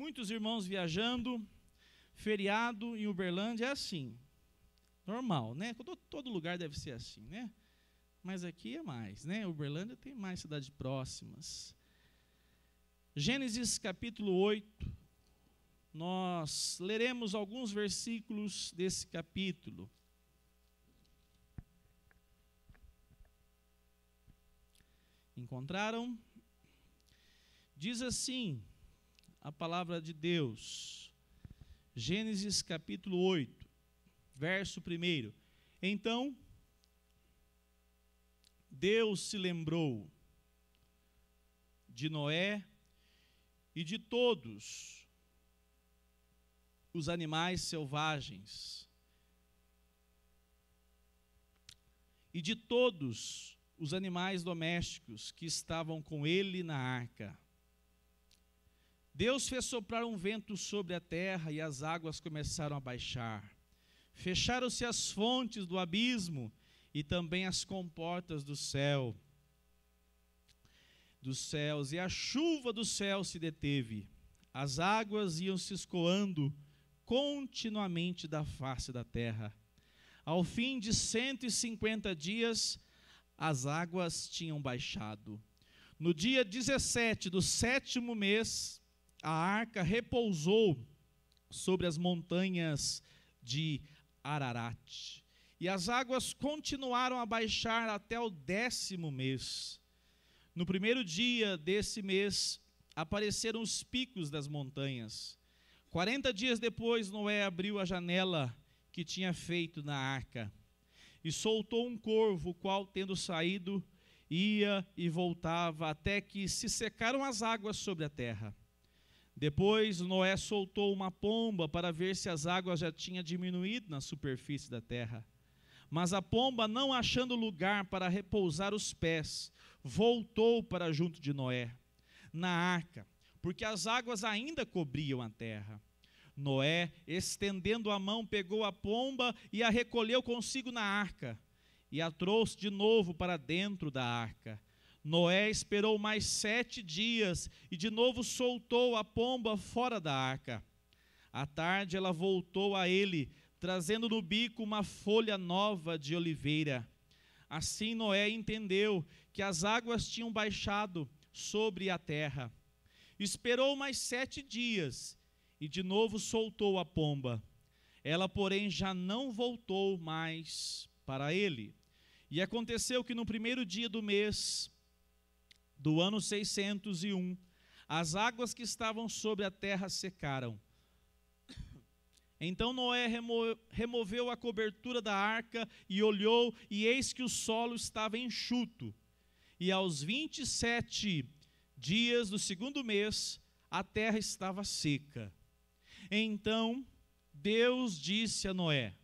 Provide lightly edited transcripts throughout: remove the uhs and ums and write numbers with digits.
Muitos irmãos viajando, feriado em Uberlândia é assim, normal, né? Todo lugar deve ser assim, né? Mas aqui é mais, né? Uberlândia tem mais cidades próximas. Gênesis capítulo 8, nós leremos alguns versículos desse capítulo. Encontraram? Diz assim a palavra de Deus, Gênesis capítulo 8, verso 1. Então, Deus se lembrou de Noé e de todos os animais selvagens e de todos os animais domésticos que estavam com ele na arca. Deus fez soprar um vento sobre a terra e as águas começaram a baixar. Fecharam-se as fontes do abismo e também as comportas dos céus, e a chuva do céu se deteve. As águas iam se escoando continuamente da face da terra. Ao fim de 150 dias, as águas tinham baixado. No dia 17 do 7º mês, a arca repousou sobre as montanhas de Ararat. E as águas continuaram a baixar até o 10º mês. No primeiro dia desse mês, apareceram os picos das montanhas. 40 dias depois, Noé abriu a janela que tinha feito na arca e soltou um corvo, o qual, tendo saído, ia e voltava até que se secaram as águas sobre a terra. Depois Noé soltou uma pomba para ver se as águas já tinham diminuído na superfície da terra. Mas a pomba, não achando lugar para repousar os pés, voltou para junto de Noé, na arca, porque as águas ainda cobriam a terra. Noé, estendendo a mão, pegou a pomba e a recolheu consigo na arca, e a trouxe de novo para dentro da arca. Noé esperou mais 7 dias, e de novo soltou a pomba fora da arca. À tarde ela voltou a ele, trazendo no bico uma folha nova de oliveira. Assim Noé entendeu que as águas tinham baixado sobre a terra. Esperou mais 7 dias, e de novo soltou a pomba. Ela, porém, já não voltou mais para ele. E aconteceu que no primeiro dia do mês do ano 601, as águas que estavam sobre a terra secaram. Então Noé removeu a cobertura da arca e olhou, e eis que o solo estava enxuto. E aos 27 dias do segundo mês, a terra estava seca. Então Deus disse a Noé: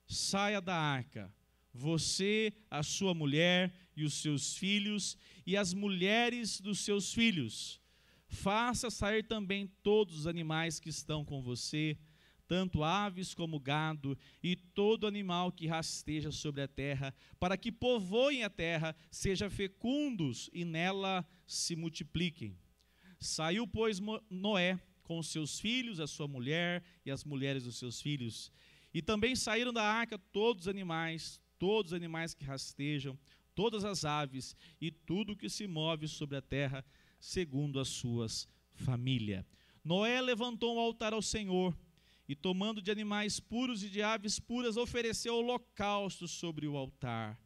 saia da arca, você, a sua mulher e os seus filhos, e as mulheres dos seus filhos. Faça sair também todos os animais que estão com você, tanto aves como gado, e todo animal que rasteja sobre a terra, para que povoem a terra, sejam fecundos e nela se multipliquem. Saiu, pois, Noé com os seus filhos, a sua mulher e as mulheres dos seus filhos. E também saíram da arca todos os animais que rastejam, todas as aves e tudo que se move sobre a terra, segundo as suas famílias. Noé levantou um altar ao Senhor, e tomando de animais puros e de aves puras, ofereceu holocausto sobre o altar.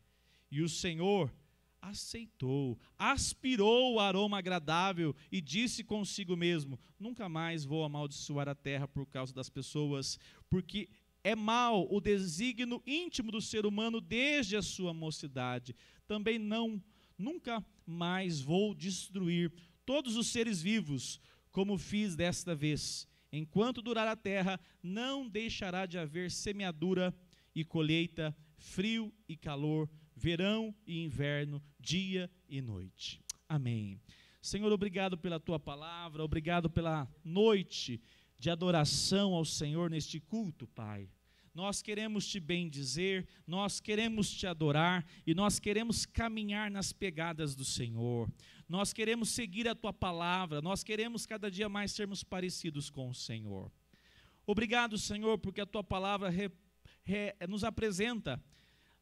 E o Senhor aceitou, aspirou o aroma agradável e disse consigo mesmo: nunca mais vou amaldiçoar a terra por causa das pessoas, porque é mau o desígnio íntimo do ser humano desde a sua mocidade. Também nunca mais vou destruir todos os seres vivos, como fiz desta vez. Enquanto durar a terra, não deixará de haver semeadura e colheita, frio e calor, verão e inverno, dia e noite. Amém. Senhor, obrigado pela tua palavra, obrigado pela noite de adoração ao Senhor neste culto, Pai. nós queremos te bendizer, nós queremos te adorar e nós queremos caminhar nas pegadas do Senhor. Nós queremos seguir a tua palavra, nós queremos cada dia mais sermos parecidos com o Senhor. Obrigado, Senhor, porque a tua palavra nos apresenta,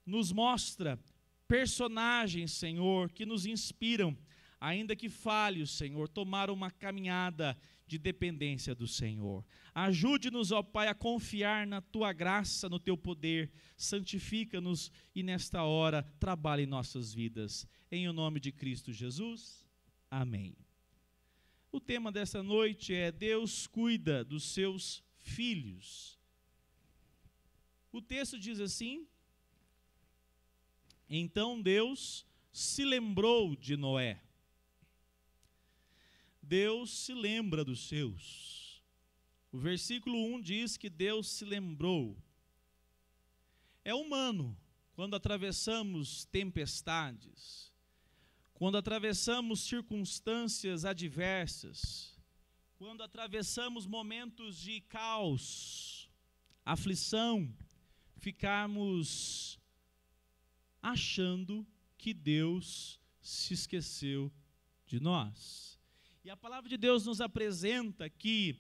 nos mostra personagens, Senhor, que nos inspiram, ainda que falhe, Senhor, tomar uma caminhada de dependência do Senhor. Ajude-nos, ó Pai, a confiar na tua graça, no teu poder. Santifica-nos e nesta hora trabalhe em nossas vidas. Em o nome de Cristo Jesus. Amém. O tema dessa noite é Deus cuida dos seus filhos. O texto diz assim: então Deus se lembrou de Noé. Deus se lembra dos seus. O versículo 1 diz que Deus se lembrou. É humano, quando atravessamos tempestades, quando atravessamos circunstâncias adversas, quando atravessamos momentos de caos, aflição, ficarmos achando que Deus se esqueceu de nós. E a palavra de Deus nos apresenta que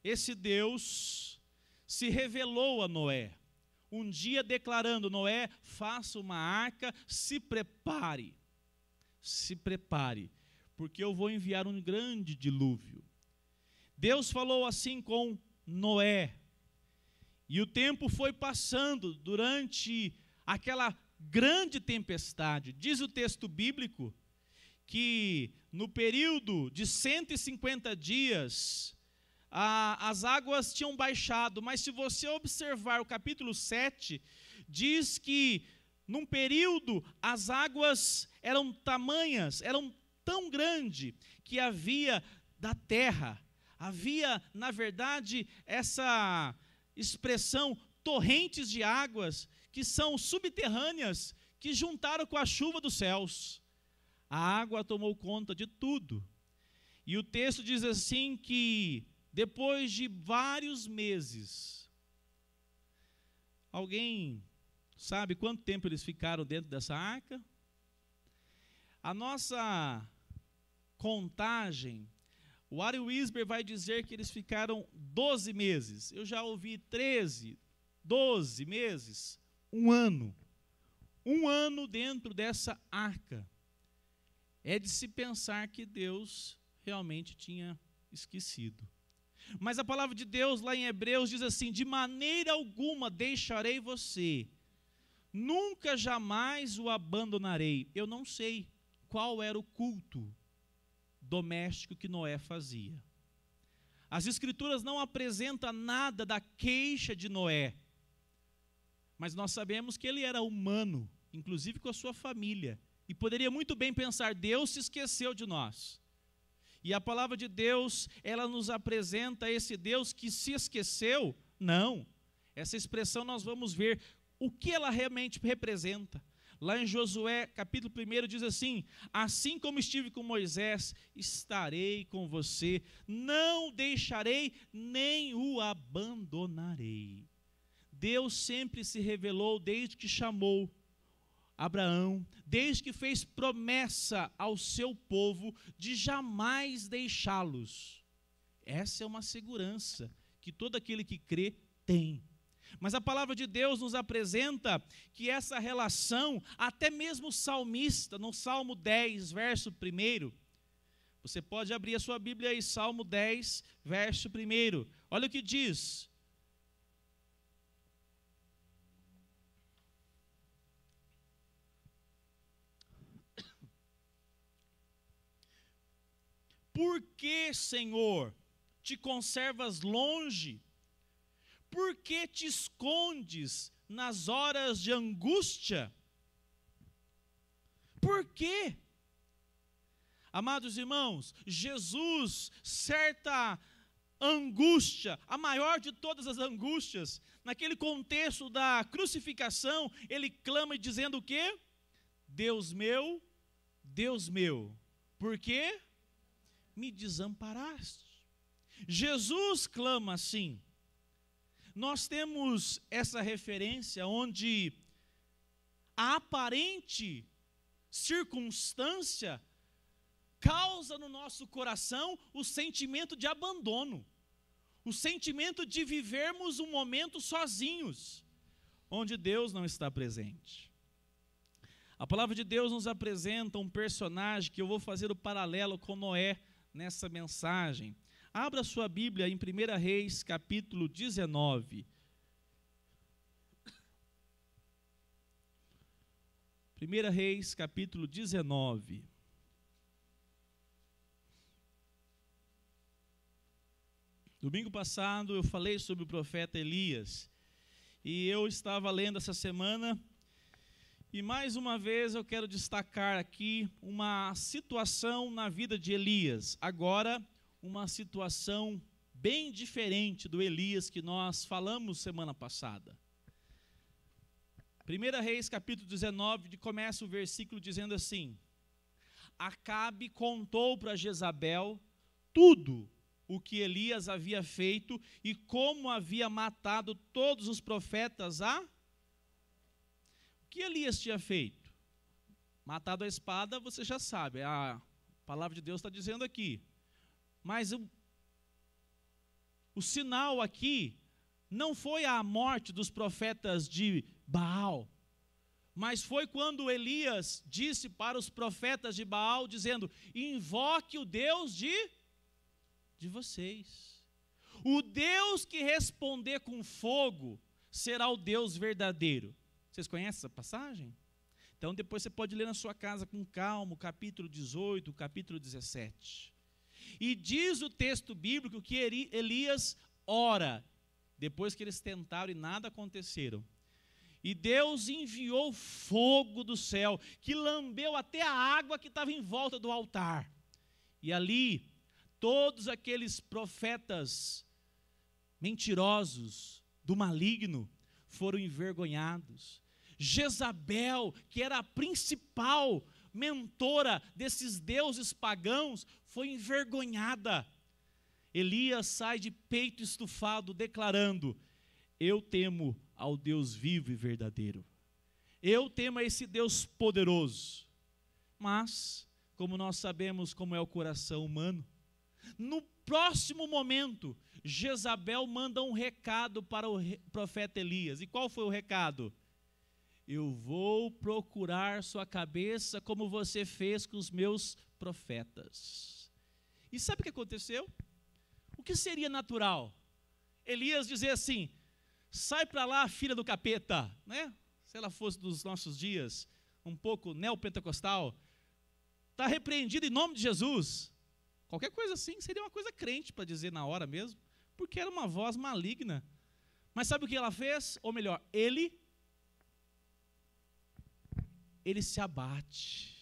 esse Deus se revelou a Noé, um dia declarando: Noé, faça uma arca, se prepare, porque eu vou enviar um grande dilúvio. Deus falou assim com Noé, e o tempo foi passando durante aquela grande tempestade. Diz o texto bíblico que no período de 150 dias, as águas tinham baixado, mas se você observar o capítulo 7, diz que num período as águas eram tamanhas, eram tão grandes, que havia da terra, havia na verdade essa expressão, torrentes de águas, que são subterrâneas, que juntaram com a chuva dos céus. A água tomou conta de tudo. E o texto diz assim que depois de vários meses, alguém sabe quanto tempo eles ficaram dentro dessa arca? A nossa contagem, o Ari Wisber vai dizer que eles ficaram 12 meses. Eu já ouvi 13, 12 meses, um ano. Um ano dentro dessa arca. É de se pensar que Deus realmente tinha esquecido. Mas a palavra de Deus lá em Hebreus diz assim: de maneira alguma deixarei você, nunca jamais o abandonarei. Eu não sei qual era o culto doméstico que Noé fazia. As escrituras não apresentam nada da queixa de Noé, mas nós sabemos que ele era humano, inclusive com a sua família. E poderia muito bem pensar: Deus se esqueceu de nós. E a palavra de Deus, ela nos apresenta esse Deus que se esqueceu? Não. Essa expressão nós vamos ver o que ela realmente representa. Lá em Josué, capítulo 1, diz assim: assim como estive com Moisés, estarei com você, não deixarei, nem o abandonarei. Deus sempre se revelou desde que chamou Abraão, desde que fez promessa ao seu povo de jamais deixá-los. Essa é uma segurança que todo aquele que crê tem. Mas a palavra de Deus nos apresenta que essa relação, até mesmo o salmista, no Salmo 10, verso 1, você pode abrir a sua Bíblia aí, Salmo 10, verso 1, olha o que diz: por que, Senhor, te conservas longe? Por que te escondes nas horas de angústia? Por quê? Amados irmãos, Jesus, certa angústia, a maior de todas as angústias, naquele contexto da crucificação, ele clama dizendo o quê? Deus meu, por quê me desamparaste? Jesus clama assim. nós temos essa referência onde a aparente circunstância causa no nosso coração o sentimento de abandono, o sentimento de vivermos um momento sozinhos, onde Deus não está presente. A palavra de Deus nos apresenta um personagem que eu vou fazer o paralelo com Noé nessa mensagem. Abra sua Bíblia em 1 Reis, capítulo 19. 1 Reis, capítulo 19. Domingo passado eu falei sobre o profeta Elias, e eu estava lendo essa semana, e mais uma vez eu quero destacar aqui uma situação na vida de Elias. Agora, uma situação bem diferente do Elias que nós falamos semana passada. 1 Reis, capítulo 19, começa o versículo dizendo assim: Acabe contou para Jezabel tudo o que Elias havia feito e como havia matado todos os profetas O que Elias tinha feito? Matado a espada, você já sabe, a palavra de Deus está dizendo aqui. Mas o sinal aqui não foi a morte dos profetas de Baal, mas foi quando Elias disse para os profetas de Baal, dizendo: invoque o Deus de vocês. O Deus que responder com fogo será o Deus verdadeiro. Vocês conhecem essa passagem? Então depois você pode ler na sua casa com calma, o capítulo 18, o capítulo 17. E diz o texto bíblico que Elias ora, depois que eles tentaram e nada aconteceram. E Deus enviou fogo do céu, que lambeu até a água que estava em volta do altar. E ali, todos aqueles profetas mentirosos do maligno foram envergonhados. Jezabel, que era a principal mentora desses deuses pagãos, foi envergonhada. Elias sai de peito estufado, declarando: eu temo ao Deus vivo e verdadeiro. Eu temo a esse Deus poderoso. Mas, como nós sabemos como é o coração humano, no próximo momento, Jezabel manda um recado para o profeta Elias. E qual foi o recado? Eu vou procurar sua cabeça como você fez com os meus profetas. E sabe o que aconteceu? O que seria natural? Elias dizer assim: sai para lá, filha do capeta, né? Se ela fosse dos nossos dias, um pouco neopentecostal, está repreendido em nome de Jesus. Qualquer coisa assim seria uma coisa crente para dizer na hora mesmo, porque era uma voz maligna. Mas sabe o que ela fez? Ou melhor, ele se abate.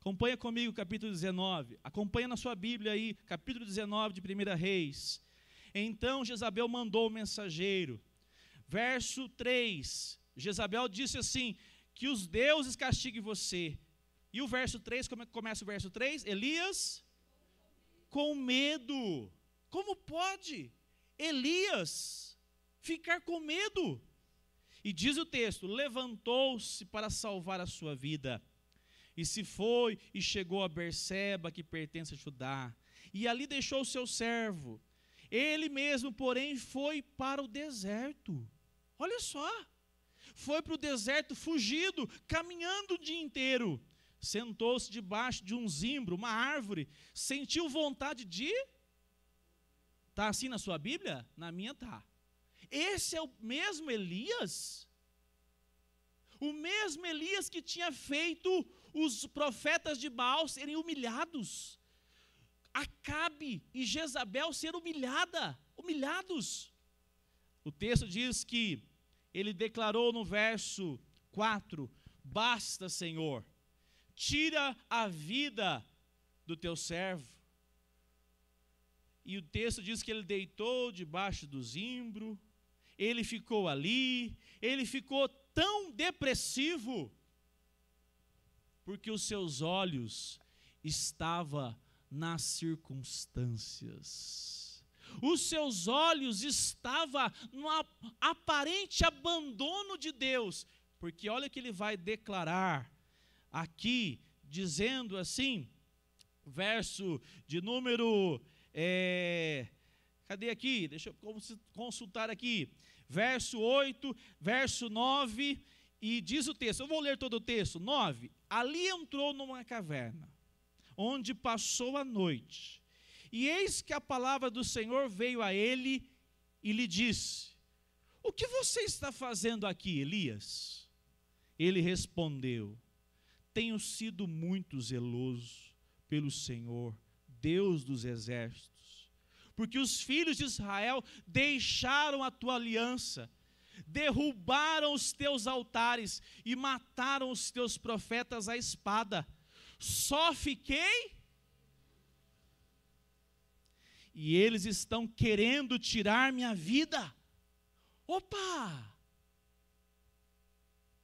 Acompanha comigo o capítulo 19, acompanha na sua Bíblia aí, capítulo 19 de 1 Reis. Então Jezabel mandou o mensageiro. Verso 3, Jezabel disse assim: que os deuses castiguem você. E o verso 3, como é que começa o verso 3? Elias com medo. Como pode Elias ficar com medo? E diz o texto: levantou-se para salvar a sua vida, e se foi e chegou a Berseba, que pertence a Judá, e ali deixou o seu servo. Ele mesmo, porém, foi para o deserto. Olha só, foi para o deserto fugido, caminhando o dia inteiro. Sentou-se debaixo de um zimbro, uma árvore, sentiu vontade de... Está assim na sua Bíblia? Na minha está. Esse é o mesmo Elias? O mesmo Elias que tinha feito os profetas de Baal serem humilhados. Acabe e Jezabel ser humilhados. O texto diz que ele declarou no verso 4, basta, Senhor, tira a vida do teu servo. E o texto diz que ele deitou debaixo do zimbro, ele ficou ali, ele ficou tão depressivo, porque os seus olhos estavam nas circunstâncias. Os seus olhos estavam no aparente abandono de Deus. Porque olha o que ele vai declarar aqui, dizendo assim, verso de número, cadê aqui? Deixa eu consultar aqui. Verso 8, verso 9, e diz o texto, eu vou ler todo o texto, 9. Ali entrou numa caverna, onde passou a noite. E eis que a palavra do Senhor veio a ele e lhe disse: o que você está fazendo aqui, Elias? Ele respondeu: tenho sido muito zeloso pelo Senhor, Deus dos exércitos, porque os filhos de Israel deixaram a tua aliança, derrubaram os teus altares e mataram os teus profetas à espada. Só fiquei... E eles estão querendo tirar minha vida. Opa!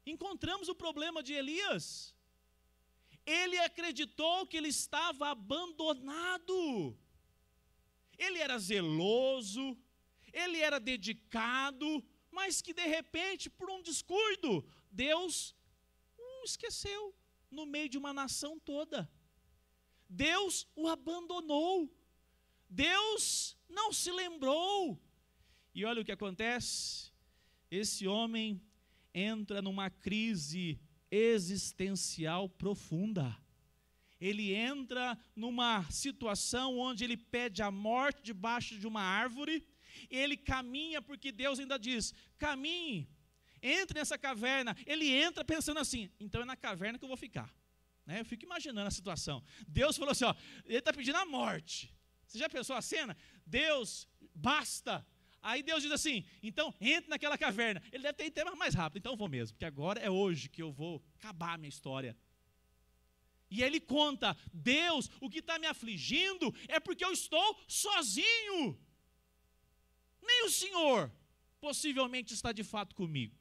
Encontramos o problema de Elias. Ele acreditou que ele estava abandonado. Ele era zeloso, ele era dedicado, mas que de repente, por um descuido, Deus o esqueceu no meio de uma nação toda. Deus o abandonou. Deus não se lembrou. E olha o que acontece. Esse homem entra numa crise existencial profunda. Ele entra numa situação onde ele pede a morte debaixo de uma árvore. Ele caminha porque Deus ainda diz: caminhe, entre nessa caverna. Ele entra pensando assim: então é na caverna que eu vou ficar, né? Eu fico imaginando a situação. Deus falou assim, ó, ele está pedindo a morte. Você já pensou a cena? Deus, basta. Aí Deus diz assim: então entre naquela caverna. Ele deve ter ido mais rápido, então eu vou mesmo, porque agora é hoje que eu vou acabar a minha história. E ele conta: Deus, o que está me afligindo é porque eu estou sozinho. Nem o Senhor possivelmente está de fato comigo.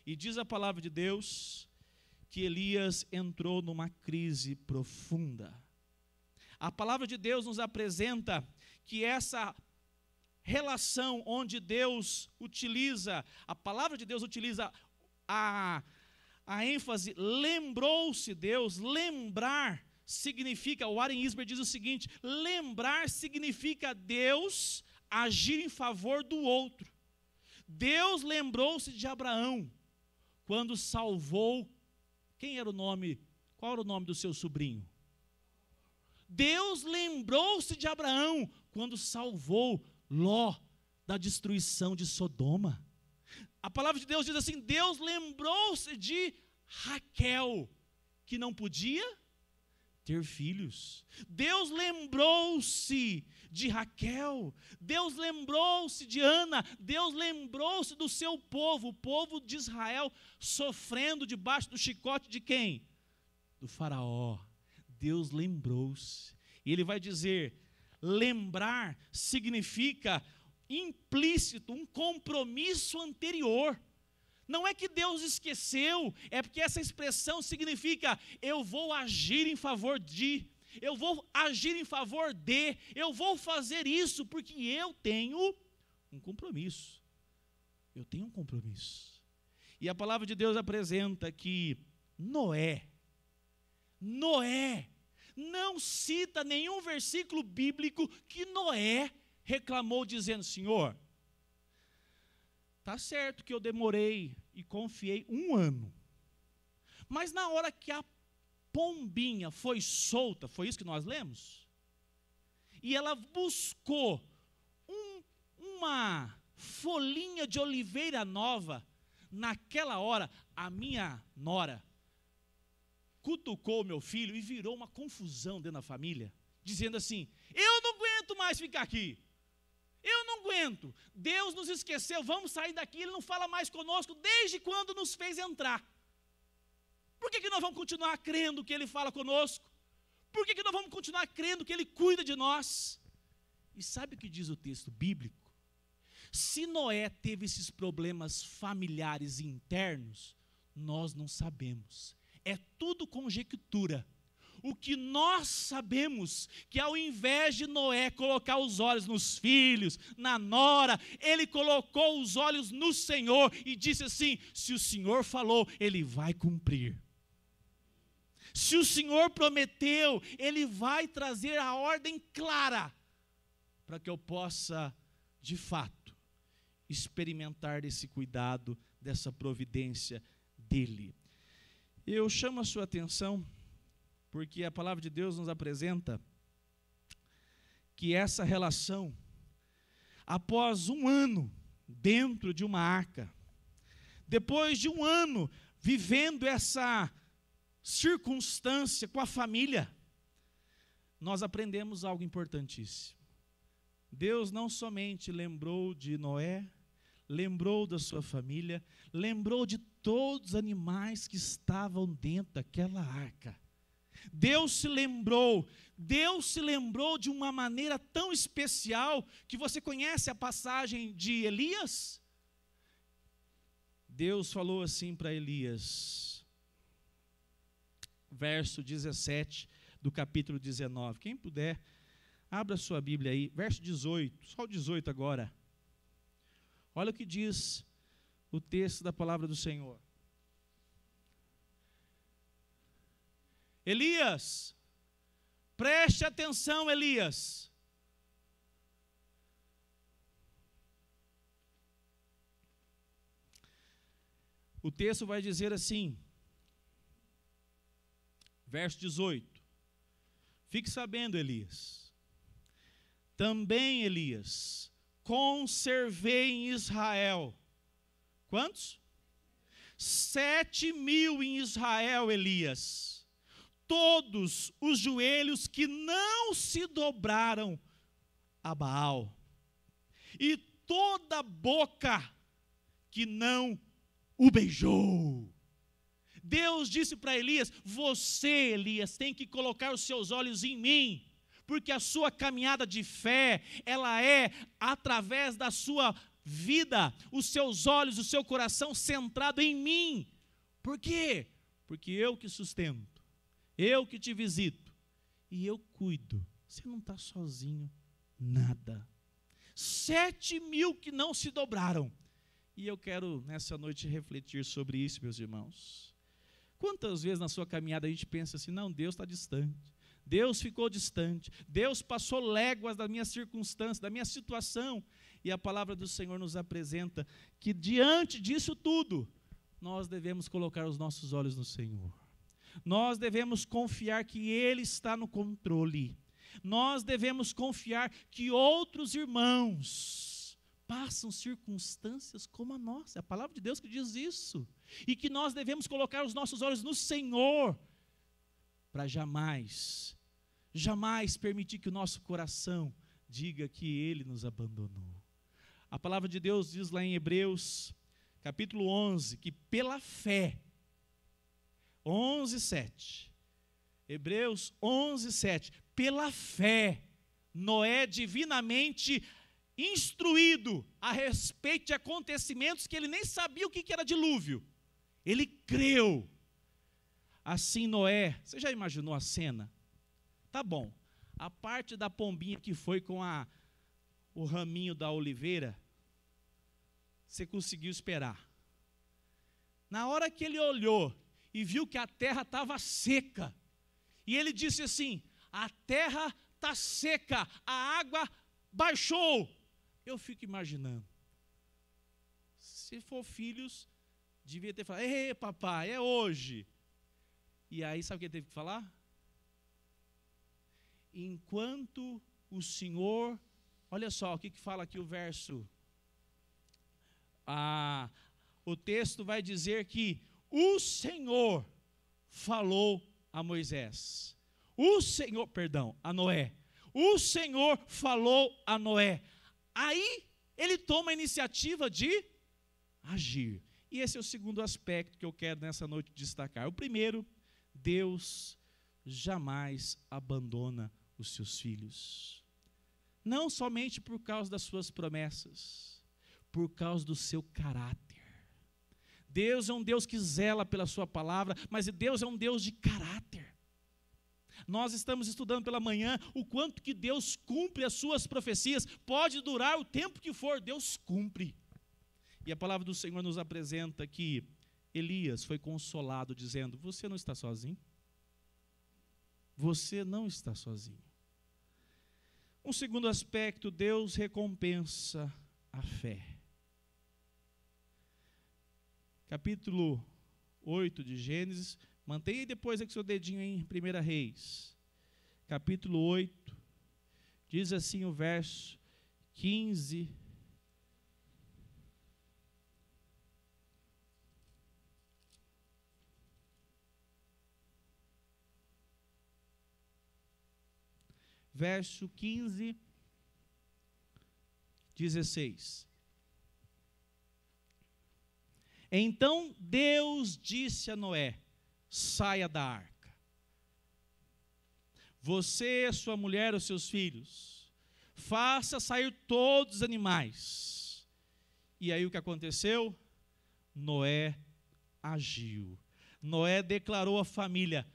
E diz a palavra de Deus que Elias entrou numa crise profunda. A palavra de Deus nos apresenta que essa relação onde Deus utiliza, a palavra de Deus utiliza a ênfase, lembrou-se Deus. Lembrar significa, o Warren Wiersbe diz o seguinte: lembrar significa Deus agir em favor do outro. Deus lembrou-se de Abraão quando salvou, quem era o nome, qual era o nome do seu sobrinho? Deus lembrou-se de Abraão quando salvou Ló da destruição de Sodoma. A palavra de Deus diz assim: Deus lembrou-se de Raquel, que não podia ter filhos. Deus lembrou-se de Raquel. Deus lembrou-se de Ana. Deus lembrou-se do seu povo, o povo de Israel, sofrendo debaixo do chicote de quem? Do faraó. Deus lembrou-se. E ele vai dizer: lembrar significa implícito, um compromisso anterior. Não é que Deus esqueceu, é porque essa expressão significa: eu vou agir em favor de, eu vou agir em favor de, eu vou fazer isso porque eu tenho um compromisso. Eu tenho um compromisso. E a palavra de Deus apresenta que Noé não cita nenhum versículo bíblico que Noé reclamou dizendo: Senhor, está certo que eu demorei e confiei 1 ano, mas na hora que a pombinha foi solta, foi isso que nós lemos? E ela buscou uma folhinha de oliveira nova, naquela hora a minha nora cutucou meu filho e virou uma confusão dentro da família, dizendo assim: eu não aguento mais ficar aqui, eu não aguento, Deus nos esqueceu, vamos sair daqui, Ele não fala mais conosco desde quando nos fez entrar. Por que nós vamos continuar crendo que Ele fala conosco? Por que nós vamos continuar crendo que Ele cuida de nós? E sabe o que diz o texto bíblico? Se Noé teve esses problemas familiares internos, nós não sabemos. É tudo conjectura. O que nós sabemos, que ao invés de Noé colocar os olhos nos filhos, na nora, ele colocou os olhos no Senhor e disse assim: se o Senhor falou, Ele vai cumprir. Se o Senhor prometeu, Ele vai trazer a ordem clara, para que eu possa, de fato, experimentar desse cuidado, dessa providência dEle. Eu chamo a sua atenção, porque a palavra de Deus nos apresenta que essa relação, após um ano dentro de uma arca, depois de um ano vivendo essa circunstância com a família, nós aprendemos algo importantíssimo. Deus não somente lembrou de Noé, lembrou da sua família, lembrou de todos os animais que estavam dentro daquela arca. Deus se lembrou de uma maneira tão especial, que você conhece a passagem de Elias? Deus falou assim para Elias, verso 17 do capítulo 19. Quem puder, abra sua Bíblia aí, verso 18, só o 18 agora. Olha o que diz o texto da palavra do Senhor. Elias, preste atenção, Elias. O texto vai dizer assim, verso 18. Fique sabendo, Elias. Também, Elias, conservei em Israel. Quantos? 7.000 em Israel, Elias. Todos os joelhos que não se dobraram a Baal, e toda boca que não o beijou. Deus disse para Elias: você, Elias, tem que colocar os seus olhos em mim, porque a sua caminhada de fé, ela é através da sua vida, os seus olhos, o seu coração centrado em mim. Por quê? Porque eu que sustento, eu que te visito, e eu cuido. Você não está sozinho, nada. 7.000 que não se dobraram. E eu quero nessa noite refletir sobre isso, meus irmãos. Quantas vezes na sua caminhada a gente pensa assim: não, Deus está distante, Deus ficou distante, Deus passou léguas da minha circunstância, da minha situação. E a palavra do Senhor nos apresenta que diante disso tudo, nós devemos colocar os nossos olhos no Senhor. Nós devemos confiar que Ele está no controle. Nós devemos confiar que outros irmãos passam circunstâncias como a nossa. É a palavra de Deus que diz isso. E que nós devemos colocar os nossos olhos no Senhor, para jamais permitir que o nosso coração diga que Ele nos abandonou. A palavra de Deus diz lá em Hebreus, capítulo 11, que pela fé, 11:7, Hebreus 11:7, pela fé, Noé, divinamente instruído a respeito de acontecimentos que ele nem sabia o que era dilúvio, ele creu. Assim Noé, você já imaginou a cena? Tá bom, a parte da pombinha que foi com o raminho da oliveira, você conseguiu esperar. Na hora que ele olhou e viu que a terra estava seca, e ele disse assim: a terra está seca, a água baixou. Eu fico imaginando, se for filhos, devia ter falado: ei, papai, é hoje. E aí, sabe o que ele teve que falar? Enquanto o Senhor, olha só o que fala aqui o verso. O texto vai dizer que o Senhor falou a Moisés. A Noé. O Senhor falou a Noé. Aí ele toma a iniciativa de agir. E esse é o segundo aspecto que eu quero nessa noite destacar. O primeiro, Deus jamais abandona os seus filhos. Não somente por causa das suas promessas, por causa do seu caráter. Deus é um Deus que zela pela sua palavra, mas Deus é um Deus de caráter. Nós estamos estudando pela manhã o quanto que Deus cumpre as suas profecias. Pode durar o tempo que for, Deus cumpre. E a palavra do Senhor nos apresenta que Elias foi consolado dizendo: você não está sozinho. Você não está sozinho. Um segundo aspecto, Deus recompensa a fé. Capítulo 8 de Gênesis, mantenha depois aqui seu dedinho em 1 Reis. Capítulo 8, diz assim o verso 15. Verso 15, 16. Então Deus disse a Noé: saia da arca. Você, sua mulher, os seus filhos, faça sair todos os animais. E aí o que aconteceu? Noé agiu. Noé declarou à família: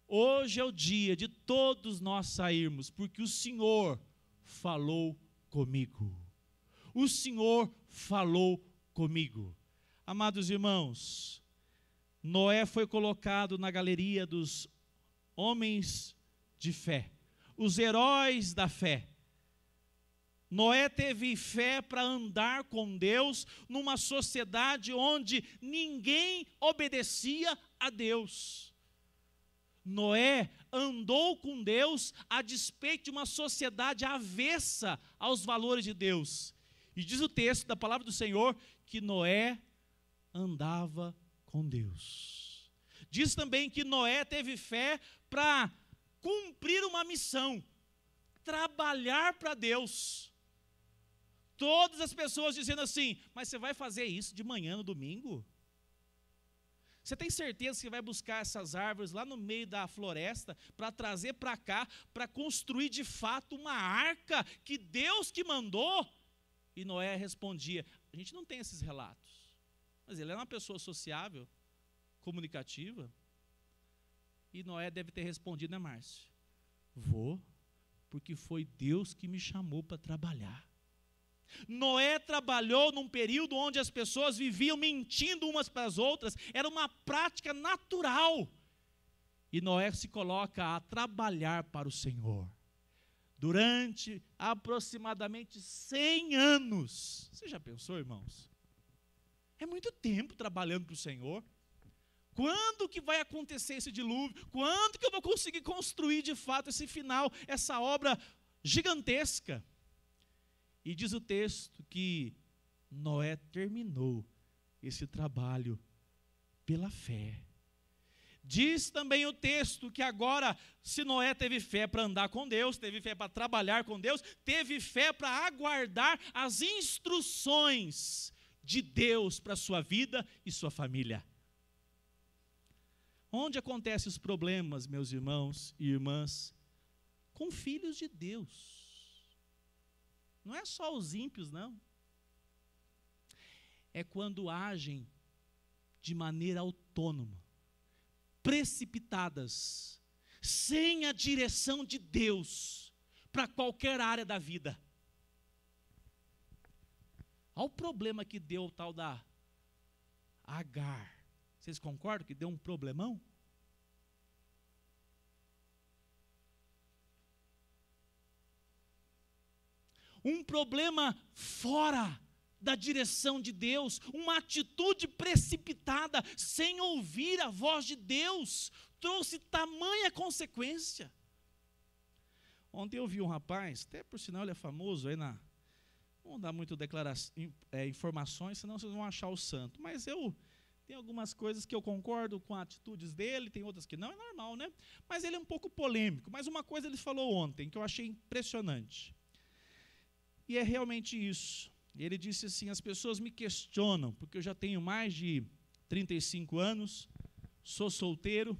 hoje é o dia de todos nós sairmos, porque o Senhor falou comigo. O Senhor falou comigo. Amados irmãos, Noé foi colocado na galeria dos homens de fé, os heróis da fé. Noé teve fé para andar com Deus numa sociedade onde ninguém obedecia a Deus. Noé andou com Deus a despeito de uma sociedade avessa aos valores de Deus. E diz o texto da palavra do Senhor que Noé andava com Deus. Diz também que Noé teve fé para cumprir uma missão, trabalhar para Deus. Todas as pessoas dizendo assim: mas você vai fazer isso de manhã no domingo? Você tem certeza que vai buscar essas árvores lá no meio da floresta para trazer para cá, para construir de fato uma arca que Deus que mandou? E Noé respondia: a gente não tem esses relatos. Mas ele era uma pessoa sociável, comunicativa. E Noé deve ter respondido, né, Márcio? Vou, porque foi Deus que me chamou para trabalhar. Noé trabalhou num período onde as pessoas viviam mentindo umas para as outras. Era uma prática natural. E Noé se coloca a trabalhar para o Senhor. Durante aproximadamente 100 anos. Você já pensou, irmãos? É muito tempo trabalhando para o Senhor. Quando que vai acontecer esse dilúvio? Quando que eu vou conseguir construir de fato esse final, essa obra gigantesca? E diz o texto que Noé terminou esse trabalho pela fé. Diz também o texto que agora, se Noé teve fé para andar com Deus, teve fé para trabalhar com Deus, teve fé para aguardar as instruções de Deus para a sua vida e sua família. Onde acontecem os problemas, meus irmãos e irmãs? Com filhos de Deus. Não é só os ímpios, não. É quando agem de maneira autônoma, precipitadas, sem a direção de Deus, para qualquer área da vida. Olha o problema que deu o tal da Agar. Vocês concordam que deu um problemão? Um problema fora da direção de Deus, uma atitude precipitada, sem ouvir a voz de Deus, trouxe tamanha consequência. Ontem eu vi um rapaz, até por sinal ele é famoso aí na... Não vou dar muito informações, senão vocês vão achar o santo. Mas tem algumas coisas que eu concordo com as atitudes dele, tem outras que não, é normal, né? Mas ele é um pouco polêmico. Mas uma coisa ele falou ontem, que eu achei impressionante. E é realmente isso. Ele disse assim: as pessoas me questionam, porque eu já tenho mais de 35 anos, sou solteiro,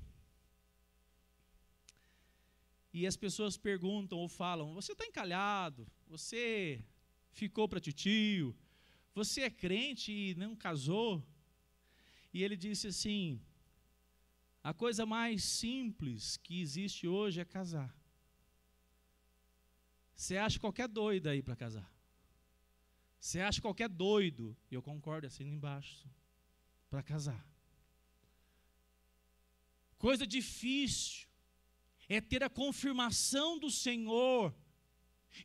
e as pessoas perguntam ou falam: você está encalhado, você ficou para titio, você é crente e não casou? E ele disse assim: A coisa mais simples que existe hoje é casar. Você acha qualquer doido aí para casar. Você acha qualquer doido, e eu concordo, assim embaixo, para casar. Coisa difícil é ter a confirmação do Senhor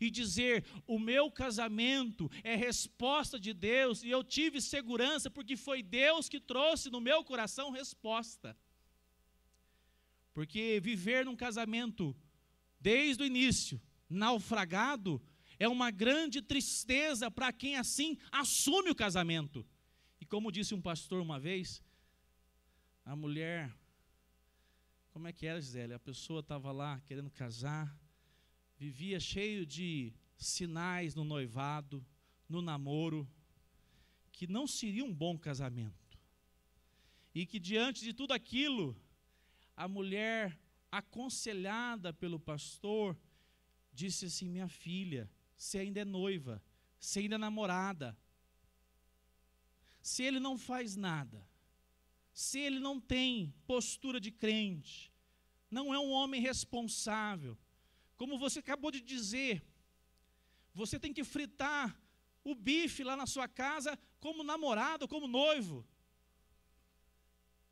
e dizer, o meu casamento é resposta de Deus, e eu tive segurança porque foi Deus que trouxe no meu coração resposta. Porque viver num casamento desde o início, naufragado, é uma grande tristeza para quem assim assume o casamento. E como disse um pastor uma vez, a mulher, como é que era, Gisele? A pessoa estava lá querendo casar, vivia cheio de sinais no noivado, no namoro, que não seria um bom casamento. E que diante de tudo aquilo, a mulher, aconselhada pelo pastor, disse assim, minha filha, você ainda é noiva, você ainda é namorada. Se ele não faz nada, se ele não tem postura de crente, não é um homem responsável, como você acabou de dizer, você tem que fritar o bife lá na sua casa como namorado, como noivo.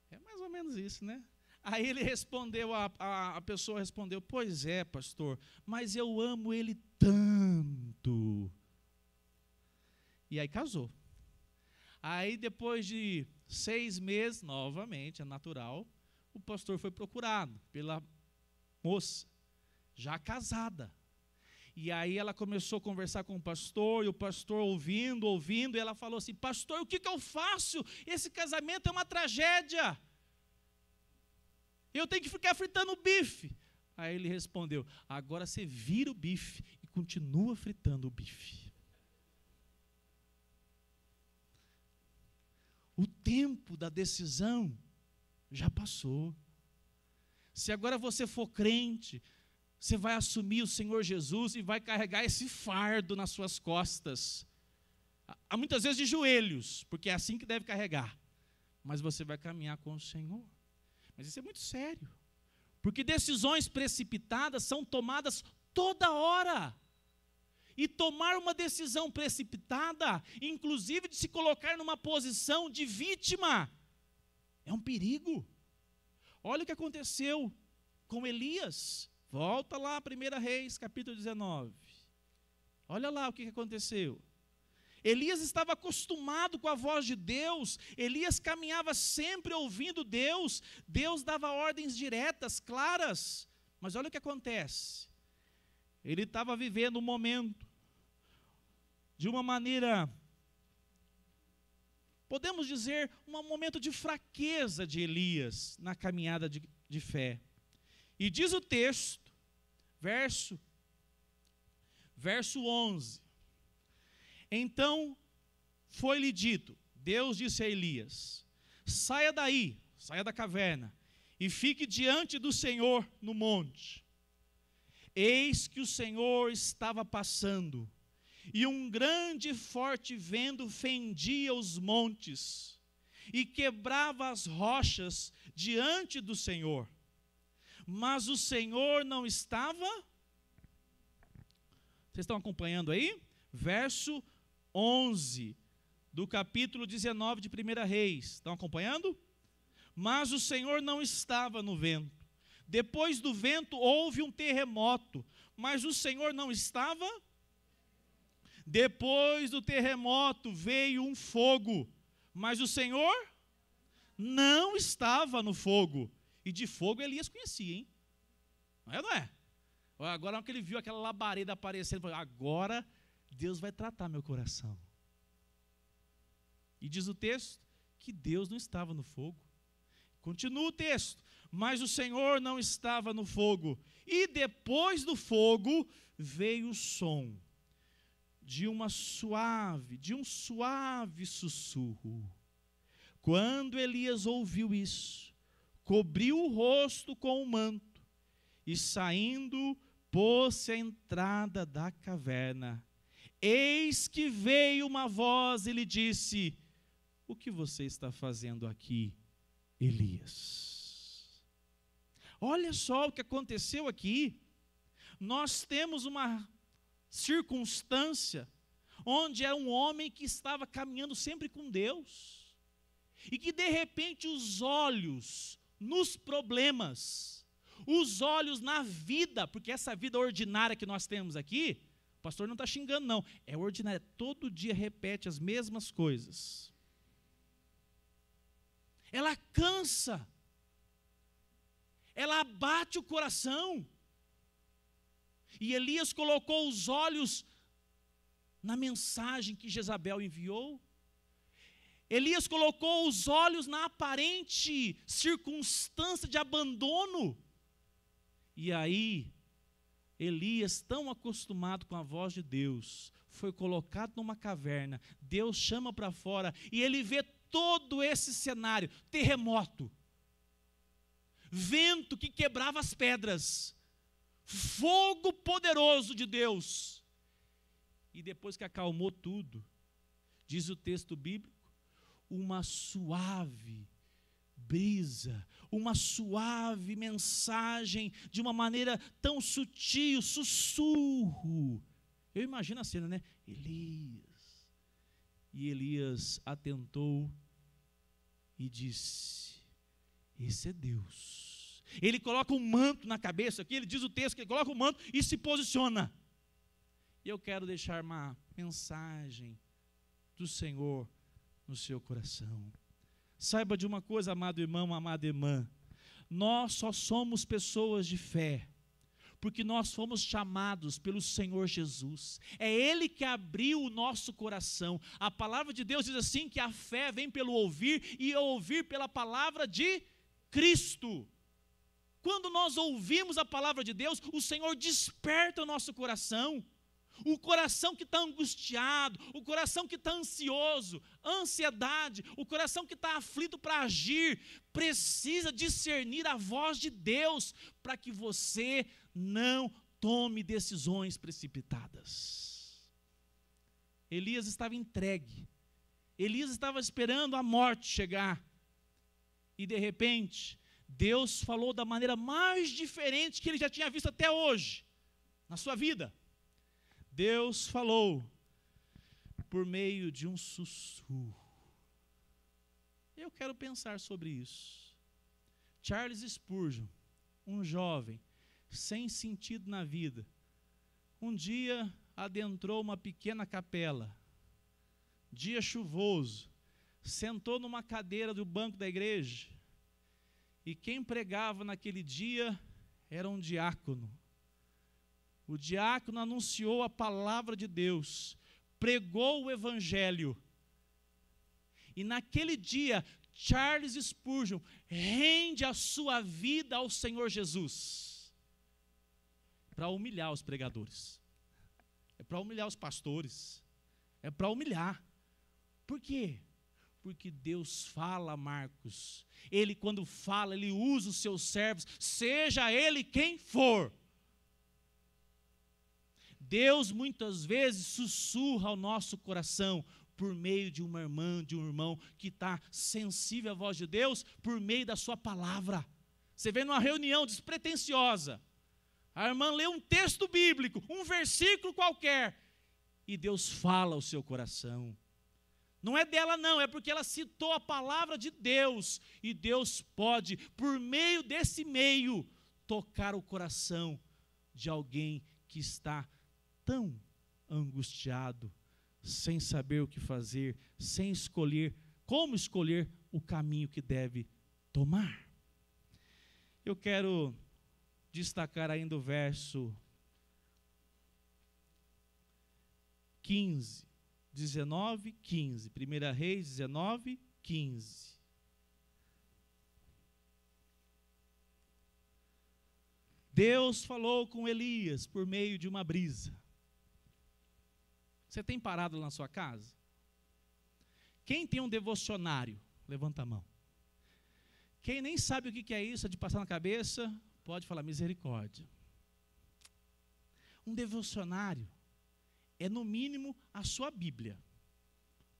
É mais ou menos isso, né? Aí ele respondeu, a pessoa respondeu, pois é, pastor, mas eu amo ele tanto. E aí casou. Aí depois de 6 meses, novamente, é natural, o pastor foi procurado pela moça, já casada. E aí ela começou a conversar com o pastor, e o pastor ouvindo, e ela falou assim, pastor, o que eu faço? Esse casamento é uma tragédia. Eu tenho que ficar fritando o bife. Aí ele respondeu, agora você vira o bife e continua fritando o bife. O tempo da decisão já passou. Se agora você for crente, você vai assumir o Senhor Jesus e vai carregar esse fardo nas suas costas. Há muitas vezes de joelhos, porque é assim que deve carregar. Mas você vai caminhar com o Senhor. Mas isso é muito sério, porque decisões precipitadas são tomadas toda hora, e tomar uma decisão precipitada, inclusive de se colocar numa posição de vítima, é um perigo. Olha o que aconteceu com Elias, volta lá, 1 Reis, capítulo 19, olha lá o que aconteceu. Elias estava acostumado com a voz de Deus, Elias caminhava sempre ouvindo Deus, Deus dava ordens diretas, claras, mas olha o que acontece, ele estava vivendo um momento, de uma maneira, podemos dizer, um momento de fraqueza de Elias, na caminhada de fé, e diz o texto, verso 11, então foi-lhe dito, Deus disse a Elias, saia daí, saia da caverna, e fique diante do Senhor no monte. Eis que o Senhor estava passando, e um grande e forte vento fendia os montes, e quebrava as rochas diante do Senhor. Mas o Senhor não estava... Vocês estão acompanhando aí? Verso 11, do capítulo 19 de 1 Reis. Estão acompanhando? Mas o Senhor não estava no vento. Depois do vento houve um terremoto, mas o Senhor não estava. Depois do terremoto veio um fogo, mas o Senhor não estava no fogo. E de fogo Elias conhecia, hein? Não é? Agora que ele viu aquela labareda aparecendo, ele falou, agora Deus vai tratar meu coração. E diz o texto que Deus não estava no fogo. Continua o texto, mas o Senhor não estava no fogo. E depois do fogo veio o som de um suave sussurro. Quando Elias ouviu isso, cobriu o rosto com o manto e saindo, pôs-se à entrada da caverna. Eis que veio uma voz e lhe disse, o que você está fazendo aqui, Elias? Olha só o que aconteceu aqui. Nós temos uma circunstância onde é um homem que estava caminhando sempre com Deus, e que de repente os olhos nos problemas, os olhos na vida, porque essa vida ordinária que nós temos aqui, o pastor não está xingando não, é ordinária, todo dia repete as mesmas coisas. Ela cansa, ela abate o coração. E Elias colocou os olhos na mensagem que Jezabel enviou. Elias colocou os olhos na aparente circunstância de abandono. E aí, Elias, tão acostumado com a voz de Deus, foi colocado numa caverna. Deus chama para fora e ele vê todo esse cenário: terremoto, vento que quebrava as pedras, fogo poderoso de Deus. E depois que acalmou tudo, diz o texto bíblico, uma suave brisa, uma suave mensagem, de uma maneira tão sutil, sussurro. Eu imagino a cena, né? Elias. E Elias atentou e disse: esse é Deus. Ele coloca um manto na cabeça, aqui ele diz o texto que ele coloca o manto e se posiciona. E eu quero deixar uma mensagem do Senhor no seu coração. Saiba de uma coisa, amado irmão, amada irmã, nós só somos pessoas de fé porque nós fomos chamados pelo Senhor Jesus. É Ele que abriu o nosso coração. A palavra de Deus diz assim, que a fé vem pelo ouvir, e ouvir pela palavra de Cristo. Quando nós ouvimos a palavra de Deus, o Senhor desperta o nosso coração. O coração que está angustiado, o coração que está ansioso, ansiedade, o coração que está aflito para agir, precisa discernir a voz de Deus, para que você não tome decisões precipitadas. Elias estava entregue, Elias estava esperando a morte chegar, e de repente, Deus falou da maneira mais diferente que ele já tinha visto até hoje, na sua vida. Deus falou por meio de um sussurro. Eu quero pensar sobre isso. Charles Spurgeon, um jovem sem sentido na vida, um dia adentrou uma pequena capela, dia chuvoso, sentou numa cadeira do banco da igreja, e quem pregava naquele dia era um diácono. O diácono anunciou a palavra de Deus, pregou o evangelho. E naquele dia, Charles Spurgeon rende a sua vida ao Senhor Jesus. Para humilhar os pregadores. É para humilhar os pastores. É para humilhar. Por quê? Porque Deus fala, Marcos. Ele, quando fala, Ele usa os seus servos, seja ele quem for. Deus muitas vezes sussurra ao nosso coração por meio de uma irmã, de um irmão que está sensível à voz de Deus, por meio da sua palavra. Você vem numa reunião despretensiosa, a irmã lê um texto bíblico, um versículo qualquer, e Deus fala ao seu coração. Não é dela não, é porque ela citou a palavra de Deus, e Deus pode, por meio desse meio, tocar o coração de alguém que está tão angustiado, sem saber o que fazer, sem escolher, como escolher o caminho que deve tomar. Eu quero destacar ainda o verso 15, 19, 15, 1 Reis 19, 15. Deus falou com Elias por meio de uma brisa. Você tem parado na sua casa? Quem tem um devocionário? Levanta a mão. Quem nem sabe o que é isso, é de passar na cabeça, pode falar misericórdia. Um devocionário é no mínimo a sua Bíblia.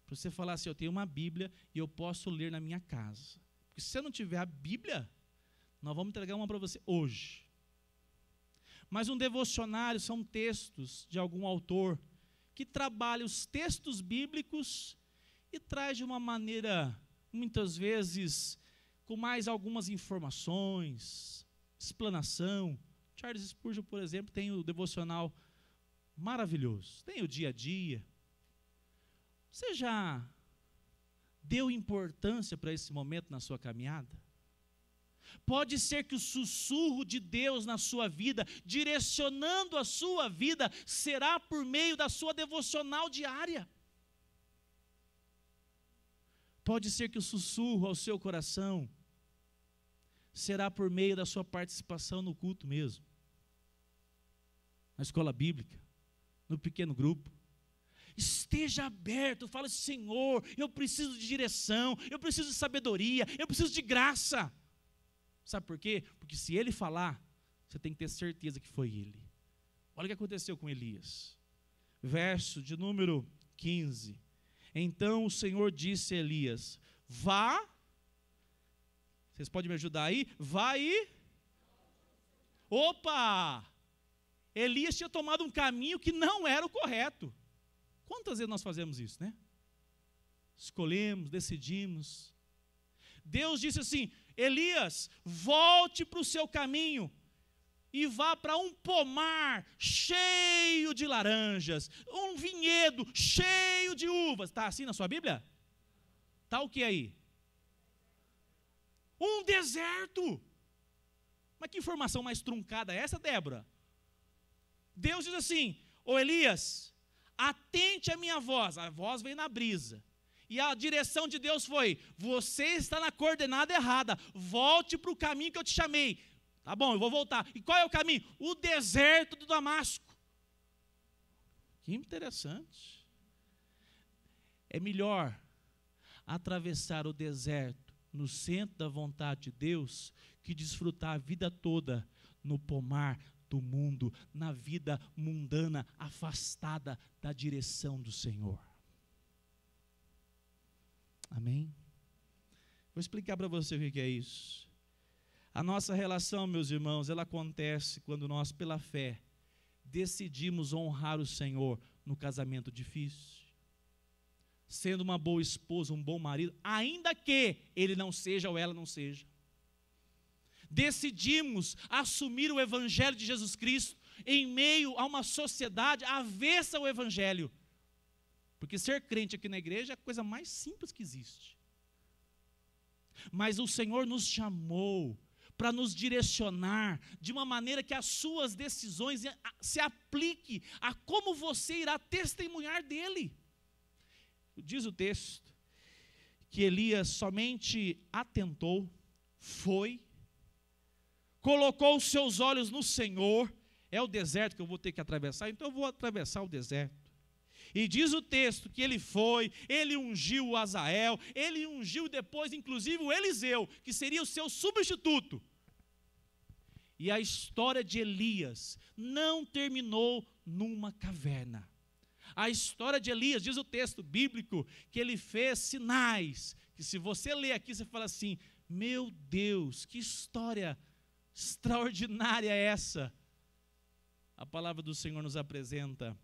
Para você falar assim, eu tenho uma Bíblia e eu posso ler na minha casa. Porque se você não tiver a Bíblia, Nós vamos entregar uma para você hoje. Mas um devocionário são textos de algum autor que trabalha os textos bíblicos e traz de uma maneira, muitas vezes, com mais algumas informações, explanação. Charles Spurgeon, por exemplo, tem o devocional maravilhoso, tem o dia a dia. Você já deu importância para esse momento na sua caminhada? Pode ser que o sussurro de Deus na sua vida, direcionando a sua vida, será por meio da sua devocional diária. Pode ser que o sussurro ao seu coração será por meio da sua participação no culto mesmo, na escola bíblica, no pequeno grupo. Esteja aberto, fala: Senhor, eu preciso de direção, eu preciso de sabedoria, eu preciso de graça. Sabe por quê? Porque se ele falar, você tem que ter certeza que foi ele. Olha o que aconteceu com Elias. Verso de número 15. Então o Senhor disse a Elias: vá. Vocês podem me ajudar aí? Vá e... Opa! Elias tinha tomado um caminho que não era o correto. Quantas vezes nós fazemos isso, né? Escolhemos, decidimos. Deus disse assim: Elias, volte para o seu caminho e vá para um pomar cheio de laranjas, um vinhedo cheio de uvas. Está assim na sua Bíblia? Está o que aí? Um deserto. Mas que informação mais truncada é essa, Débora? Deus diz assim: ô Elias, atente à minha voz. A voz veio na brisa. E a direção de Deus foi: você está na coordenada errada, volte para o caminho que eu te chamei. Tá bom, eu vou voltar. E qual é o caminho? O deserto do Damasco. Que interessante. É melhor atravessar o deserto no centro da vontade de Deus que desfrutar a vida toda no pomar do mundo, na vida mundana, afastada da direção do Senhor. Amém? Vou explicar para você o que é isso. A nossa relação, meus irmãos, ela acontece quando nós, pela fé, decidimos honrar o Senhor no casamento difícil, sendo uma boa esposa, um bom marido, ainda que ele não seja ou ela não seja. Decidimos assumir o Evangelho de Jesus Cristo em meio a uma sociedade avessa ao Evangelho. Porque ser crente aqui na igreja é a coisa mais simples que existe. Mas o Senhor nos chamou para nos direcionar de uma maneira que as suas decisões se apliquem a como você irá testemunhar dele. Diz o texto que Elias somente atentou, foi, colocou os seus olhos no Senhor. É o deserto que eu vou ter que atravessar, então eu vou atravessar o deserto. E diz o texto que ele foi, ele ungiu o Azael, ele ungiu depois, inclusive, o Eliseu, que seria o seu substituto. E a história de Elias não terminou numa caverna. A história de Elias, diz o texto bíblico, que ele fez sinais, que se você ler aqui, você fala assim: meu Deus, que história extraordinária é essa? A palavra do Senhor nos apresenta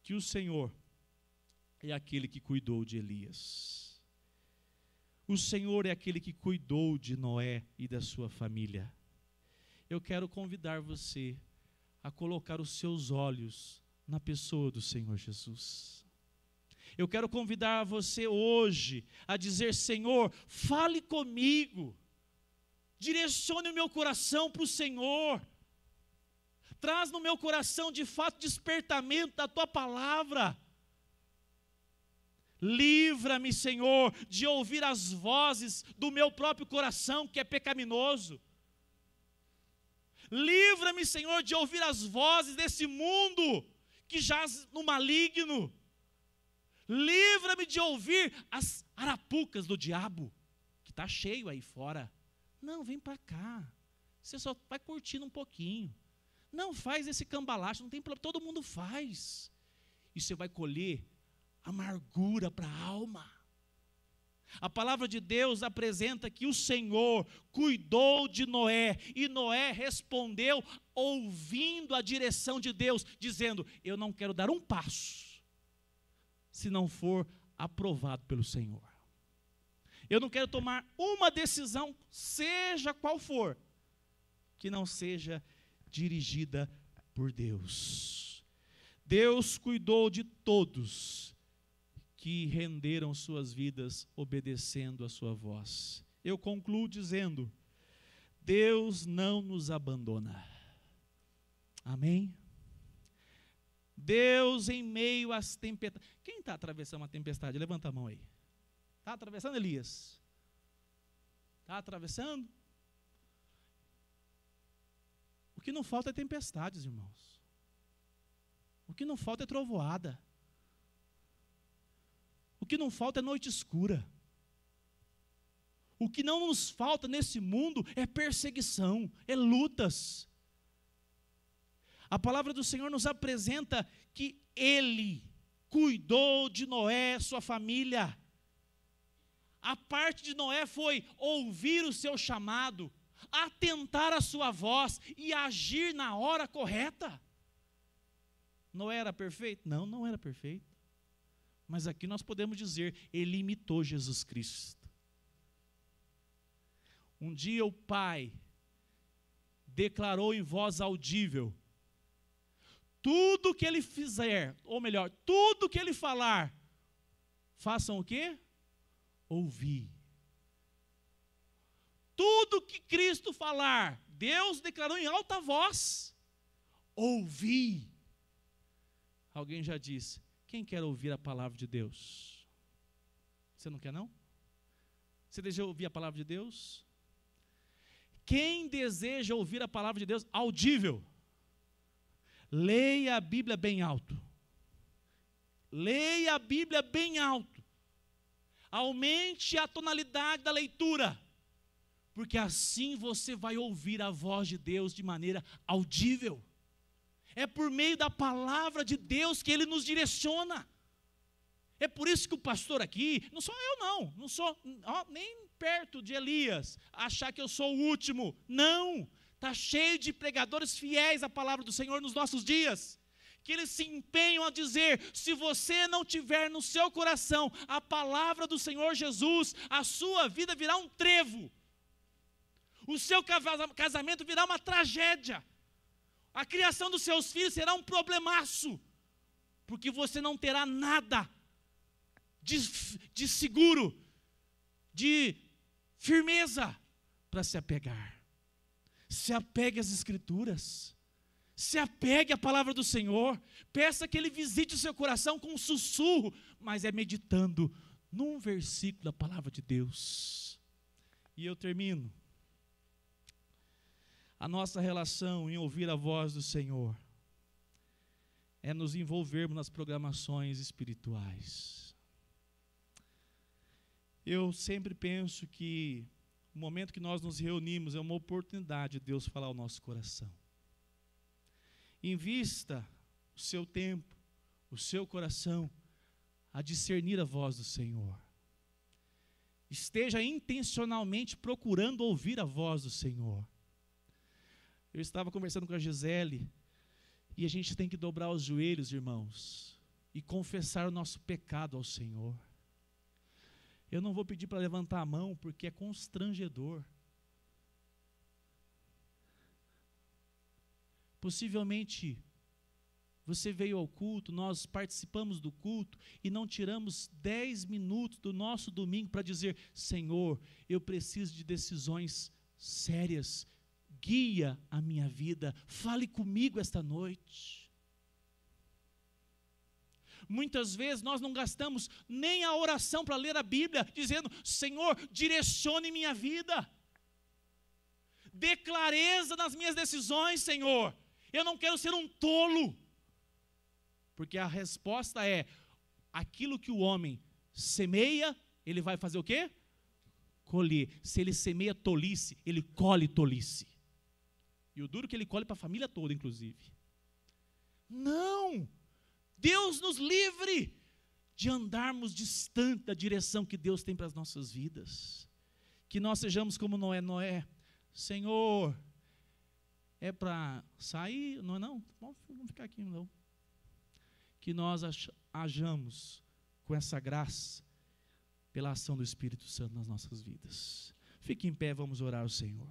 que o Senhor é aquele que cuidou de Elias. O Senhor é aquele que cuidou de Noé e da sua família. Eu quero convidar você a colocar os seus olhos na pessoa do Senhor Jesus. Eu quero convidar você hoje a dizer: Senhor, fale comigo, direcione o meu coração para o Senhor. Traz no meu coração, de fato, despertamento da Tua palavra. Livra-me, Senhor, de ouvir as vozes do meu próprio coração, que é pecaminoso. Livra-me, Senhor, de ouvir as vozes desse mundo que jaz no maligno. Livra-me de ouvir as arapucas do diabo, que está cheio aí fora. Não, vem para cá. Você só vai curtindo um pouquinho. Não faz esse cambalacho, não tem problema, todo mundo faz. E você vai colher amargura para a alma. A palavra de Deus apresenta que o Senhor cuidou de Noé, e Noé respondeu ouvindo a direção de Deus, dizendo: eu não quero dar um passo, se não for aprovado pelo Senhor. Eu não quero tomar uma decisão, seja qual for, que não seja dirigida por Deus. Deus cuidou de todos que renderam suas vidas obedecendo a sua voz. Eu concluo dizendo: Deus não nos abandona. Amém? Deus em meio às tempestades. Quem está atravessando uma tempestade? Levanta a mão aí. Está atravessando, Elias? Está atravessando? O que não falta é tempestades, irmãos. O que não falta é trovoada. O que não falta é noite escura. O que não nos falta nesse mundo é perseguição, é lutas. A palavra do Senhor nos apresenta que Ele cuidou de Noé, sua família. A parte de Noé foi ouvir o seu chamado, atentar à sua voz e agir na hora correta. Noé era perfeito? Não, não era perfeito. Mas aqui nós podemos dizer, ele imitou Jesus Cristo. Um dia o Pai declarou em voz audível: tudo que ele fizer, ou melhor, tudo que ele falar, façam o quê? Ouvir. Tudo que Cristo falar, Deus declarou em alta voz: ouvir. Alguém já disse: quem quer ouvir a palavra de Deus? Você não quer, não? Você deseja ouvir a palavra de Deus? Quem deseja ouvir a palavra de Deus audível, leia a Bíblia bem alto. Leia a Bíblia bem alto. Aumente a tonalidade da leitura, porque assim você vai ouvir a voz de Deus de maneira audível. É por meio da palavra de Deus que Ele nos direciona. É por isso que o pastor aqui, não sou eu não sou nem perto de Elias, achar que eu sou o último. Não, está cheio de pregadores fiéis à palavra do Senhor nos nossos dias, que eles se empenham a dizer: se você não tiver no seu coração a palavra do Senhor Jesus, a sua vida virá um trevo, o seu casamento virá uma tragédia, a criação dos seus filhos será um problemaço, porque você não terá nada de seguro, de firmeza para se apegar. Se apegue às Escrituras, se apegue à palavra do Senhor, peça que Ele visite o seu coração com um sussurro, mas é meditando num versículo da palavra de Deus. E eu termino. A nossa relação em ouvir a voz do Senhor é nos envolvermos nas programações espirituais. Eu sempre penso que o momento que nós nos reunimos é uma oportunidade de Deus falar ao nosso coração. Invista o seu tempo, o seu coração, a discernir a voz do Senhor. Esteja intencionalmente procurando ouvir a voz do Senhor. Eu estava conversando com a Gisele, e a gente tem que dobrar os joelhos, irmãos, e confessar o nosso pecado ao Senhor. Eu não vou pedir para levantar a mão, porque é constrangedor. Possivelmente, você veio ao culto, nós participamos do culto, e não tiramos 10 minutos do nosso domingo para dizer: Senhor, eu preciso de decisões sérias, guia a minha vida, fale comigo esta noite. Muitas vezes nós não gastamos nem a oração para ler a Bíblia, dizendo: Senhor, direcione minha vida, dê clareza nas minhas decisões, Senhor, eu não quero ser um tolo, porque a resposta é: aquilo que o homem semeia, ele vai fazer o quê? Colher. Se ele semeia tolice, ele colhe tolice. E o duro que ele colhe para a família toda, inclusive. Não! Deus nos livre de andarmos distante da direção que Deus tem para as nossas vidas. Que nós sejamos como Noé. Senhor, é para sair? Não é não? Vamos ficar aqui não. Que nós hajamos com essa graça, pela ação do Espírito Santo nas nossas vidas. Fique em pé, vamos orar ao Senhor.